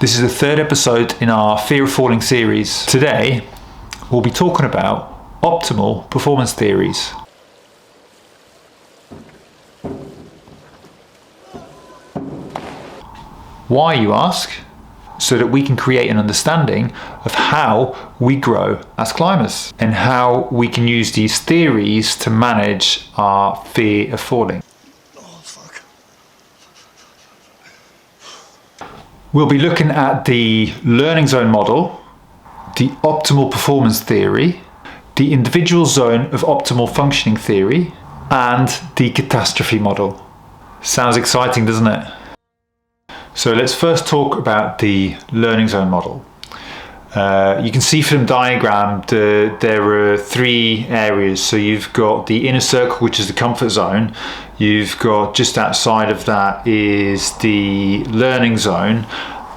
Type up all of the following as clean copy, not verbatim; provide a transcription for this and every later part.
This is the third episode in our Fear of Falling series. Today, we'll be talking about optimal performance theories. Why, you ask? So that we can create an understanding of how we grow as climbers and how we can use these theories to manage our fear of falling. We'll be looking at the learning zone model, the optimal performance theory, the individual zone of optimal functioning theory, and the catastrophe model. Sounds exciting, doesn't it? So let's first talk about the learning zone model. You can see from the diagram there are three areas. So you've got the inner circle, which is the comfort zone. You've got just outside of that is the learning zone,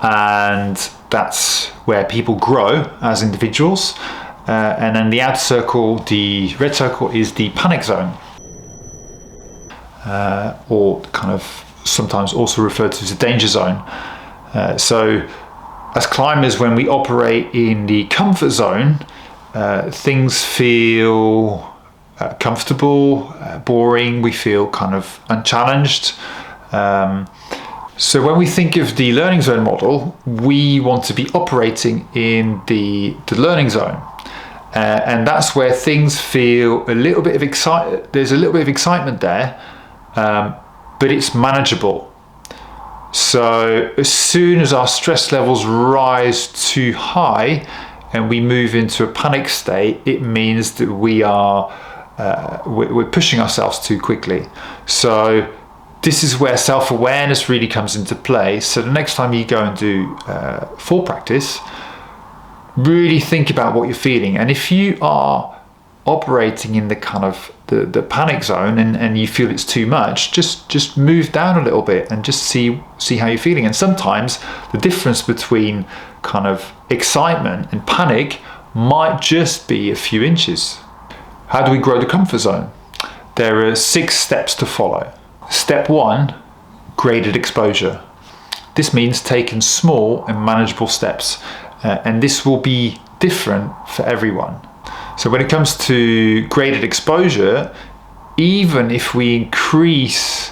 and that's where people grow as individuals. And then the outer circle, the red circle, is the panic zone, or kind of sometimes also referred to as the danger zone. So as climbers, when we operate in the comfort zone, things feel comfortable, boring, we feel kind of unchallenged. So when we think of the learning zone model, we want to be operating in the learning zone. And that's where things feel a little bit of there's a little bit of excitement there, but it's manageable. So as soon as our stress levels rise too high and we move into a panic state, it means that we're pushing ourselves too quickly. So this is where self-awareness really comes into play. So the next time you go and do fall practice, really think about what you're feeling. And if you are operating in the kind of the panic zone and you feel it's too much, just move down a little bit and just see how you're feeling. And sometimes the difference between kind of excitement and panic might just be a few inches. How do we grow the comfort zone? There are 6 steps to follow. Step 1, graded exposure. This means taking small and manageable steps, and this will be different for everyone. So when it comes to graded exposure, even if we increase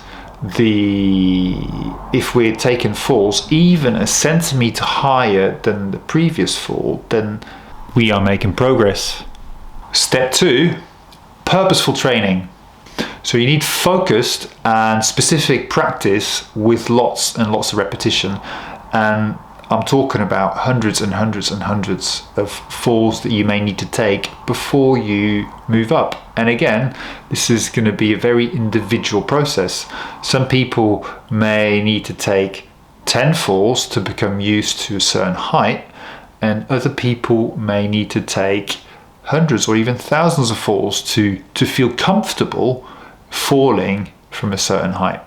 if we're taking falls even a centimeter higher than the previous fall, then we are making progress. Step 2, purposeful training. So you need focused and specific practice with lots and lots of repetition. And I'm talking about hundreds and hundreds and hundreds of falls that you may need to take before you move up. And again, this is going to be a very individual process. Some people may need to take 10 falls to become used to a certain height, and other people may need to take hundreds or even thousands of falls to feel comfortable falling from a certain height.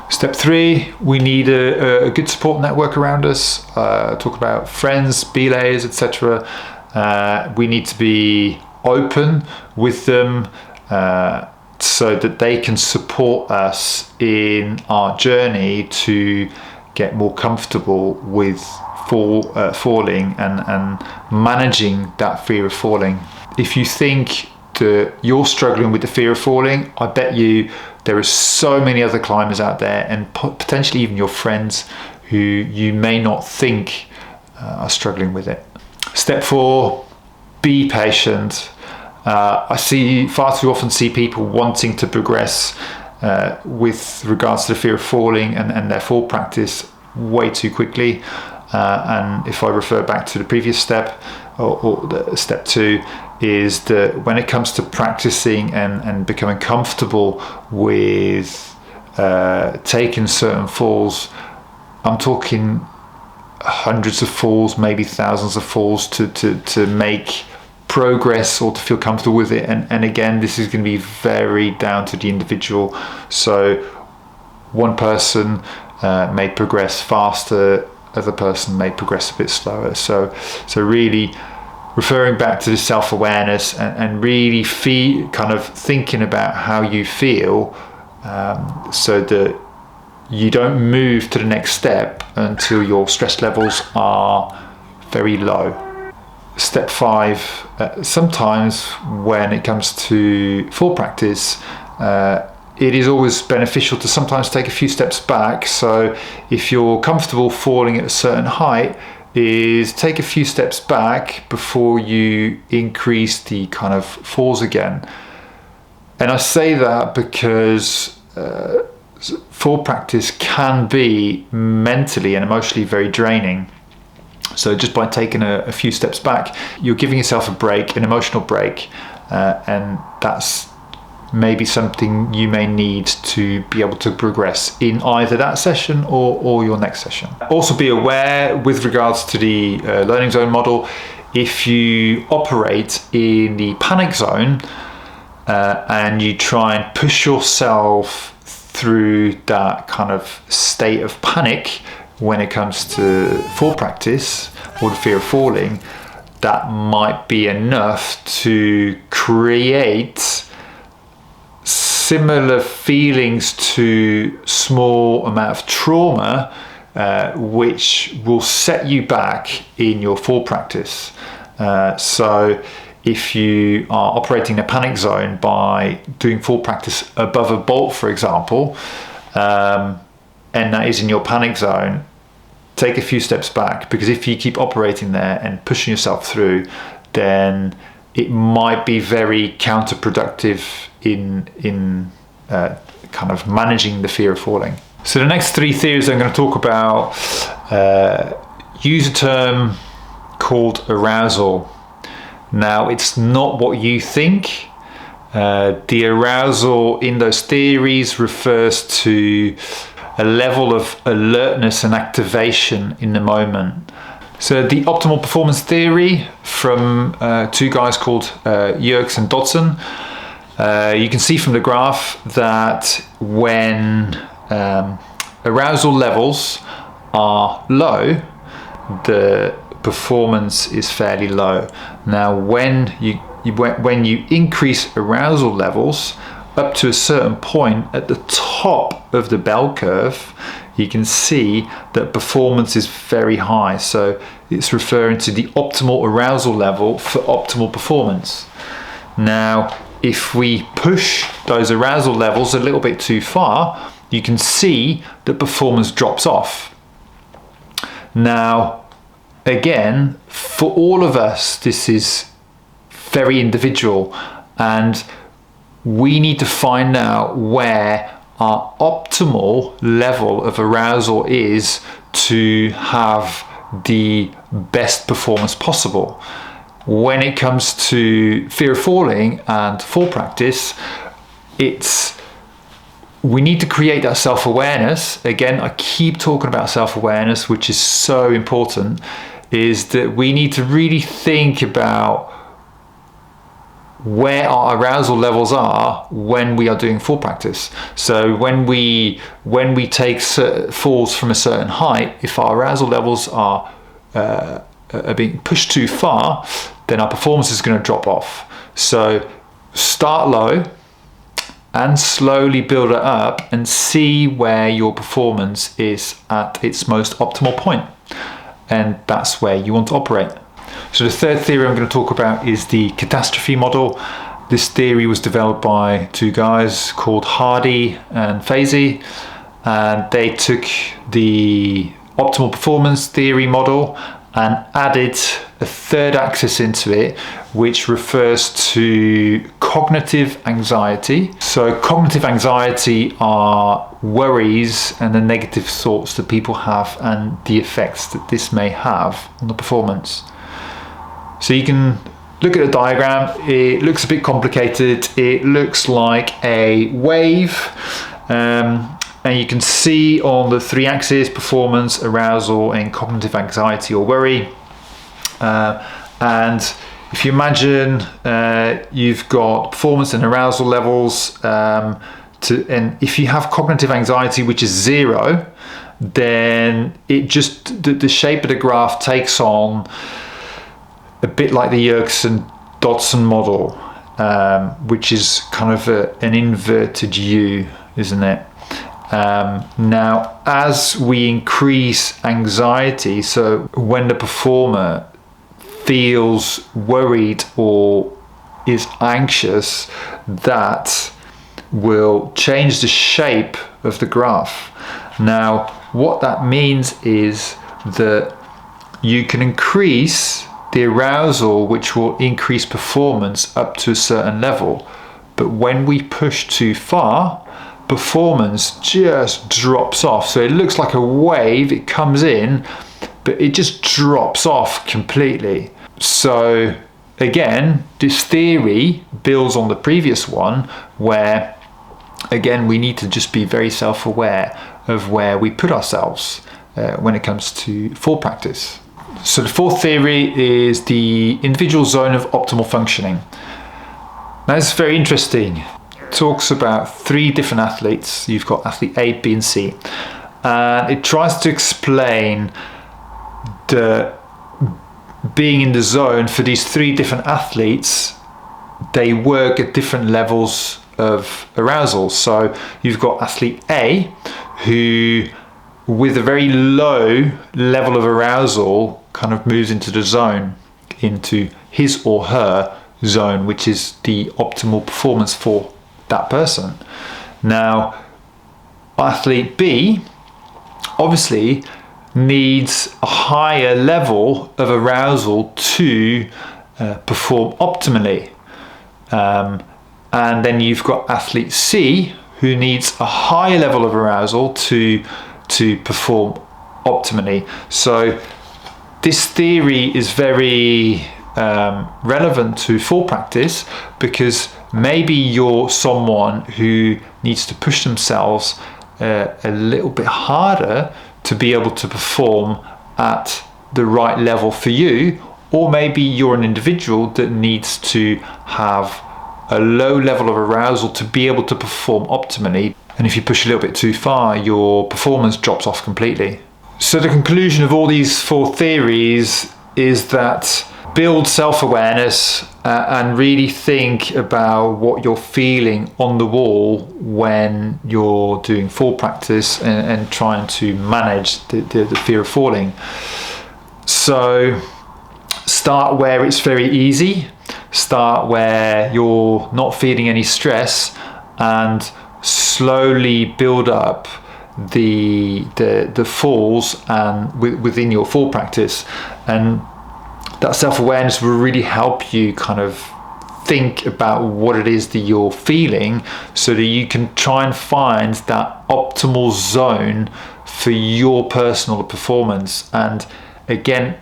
Step 3, we need a good support network around us. Talk about friends, belays, etc. We need to be open with them so that they can support us in our journey to get more comfortable with falling and managing that fear of falling. If you think that you're struggling with the fear of falling, I bet you there are so many other climbers out there, and potentially even your friends, who you may not think are struggling with it. Step 4, be patient. I far too often see people wanting to progress with regards to the fear of falling and their fall practice way too quickly. And if I refer back to the previous step, or the step 2, is that when it comes to practicing and becoming comfortable with taking certain falls, I'm talking hundreds of falls, maybe thousands of falls to make progress or to feel comfortable with it. And again, this is going to be very down to the individual. So one person may progress faster, other person may progress a bit slower. So really referring back to the self-awareness and really kind of thinking about how you feel, so that you don't move to the next step until your stress levels are very low. Step 5, sometimes when it comes to full practice, it is always beneficial to sometimes take a few steps back. So if you're comfortable falling at a certain height, is take a few steps back before you increase the kind of falls again. And I say that because full practice can be mentally and emotionally very draining. So just by taking a few steps back, you're giving yourself a break, an emotional break, and that's maybe something you may need to be able to progress in either that session or your next session. Also be aware with regards to the learning zone model, if you operate in the panic zone and you try and push yourself through that kind of state of panic when it comes to full practice or the fear of falling, that might be enough to create similar feelings to small amount of trauma, which will set you back in your full practice. So if you are operating in a panic zone by doing full practice above a bolt, for example, and that is in your panic zone, take a few steps back, because if you keep operating there and pushing yourself through, then it might be very counterproductive in kind of managing the fear of falling. So the next 3 theories I'm going to talk about use a term called arousal. Now, it's not what you think. The arousal in those theories refers to a level of alertness and activation in the moment. So the optimal performance theory from 2 guys called Yerkes and Dodson, you can see from the graph that when arousal levels are low, the performance is fairly low. Now, when you increase arousal levels up to a certain point at the top of the bell curve, you can see that performance is very high. So it's referring to the optimal arousal level for optimal performance. Now, if we push those arousal levels a little bit too far, you can see that performance drops off. Now, again, for all of us, this is very individual, and we need to find out where our optimal level of arousal is to have the best performance possible. When it comes to fear of falling and full practice, we need to create that self-awareness. Again, I keep talking about self-awareness, which is so important, is that we need to really think about where our arousal levels are when we are doing full practice. So when we take falls from a certain height, if our arousal levels are being pushed too far, then our performance is going to drop off. So start low and slowly build it up and see where your performance is at its most optimal point. And that's where you want to operate. So the third theory I'm going to talk about is the catastrophe model. This theory was developed by 2 guys called Hardy and Fazey, and they took the optimal performance theory model and added a third axis into it, which refers to cognitive anxiety. So cognitive anxiety are worries and the negative thoughts that people have and the effects that this may have on the performance. So you can look at the diagram. It looks a bit complicated. It looks like a wave, and you can see on the 3 axes, performance, arousal, and cognitive anxiety or worry. And if you imagine you've got performance and arousal levels, and if you have cognitive anxiety, which is 0, then it just the shape of the graph takes on a bit like the Yerkes and Dodson model, which is kind of an inverted U, isn't it? Now, as we increase anxiety, so when the performer feels worried or is anxious, that will change the shape of the graph. Now, what that means is that you can increase the arousal, which will increase performance up to a certain level. But when we push too far, performance just drops off. So it looks like a wave, it comes in, but it just drops off completely. So again, this theory builds on the previous one, where again, we need to just be very self-aware of where we put ourselves when it comes to fall practice. So the fourth theory is the individual zone of optimal functioning. Now, this is very interesting. It talks about three different athletes. You've got athlete A, B, and C. And it tries to explain the being in the zone for these three different athletes. They work at different levels of arousal. So you've got athlete A, who with a very low level of arousal kind of moves into the zone, into his or her zone, which is the optimal performance for that person. Now, athlete B obviously needs a higher level of arousal to perform optimally. And then you've got athlete C, who needs a higher level of arousal to perform optimally. So this theory is very relevant to fall practice, because maybe you're someone who needs to push themselves a little bit harder to be able to perform at the right level for you, or maybe you're an individual that needs to have a low level of arousal to be able to perform optimally, and if you push a little bit too far, your performance drops off completely. So the conclusion of all these four theories is that build self-awareness and really think about what you're feeling on the wall when you're doing fall practice and trying to manage the fear of falling. So start where it's very easy, start where you're not feeling any stress, and slowly build up the falls and within your fall practice. And that self-awareness will really help you kind of think about what it is that you're feeling, so that you can try and find that optimal zone for your personal performance. And again,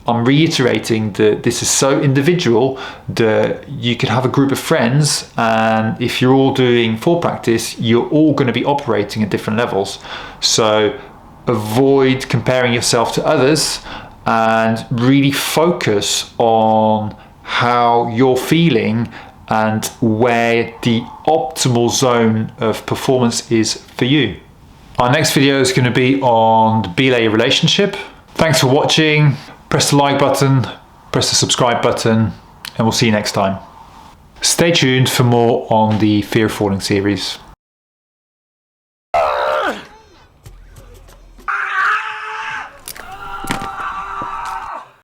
I'm reiterating that this is so individual that you could have a group of friends, and if you're all doing fall practice, you're all going to be operating at different levels. So avoid comparing yourself to others and really focus on how you're feeling and where the optimal zone of performance is for you. Our next video is going to be on the belay relationship. Thanks for watching. Press the like button, press the subscribe button, and we'll see you next time. Stay tuned for more on the Fear of Falling series.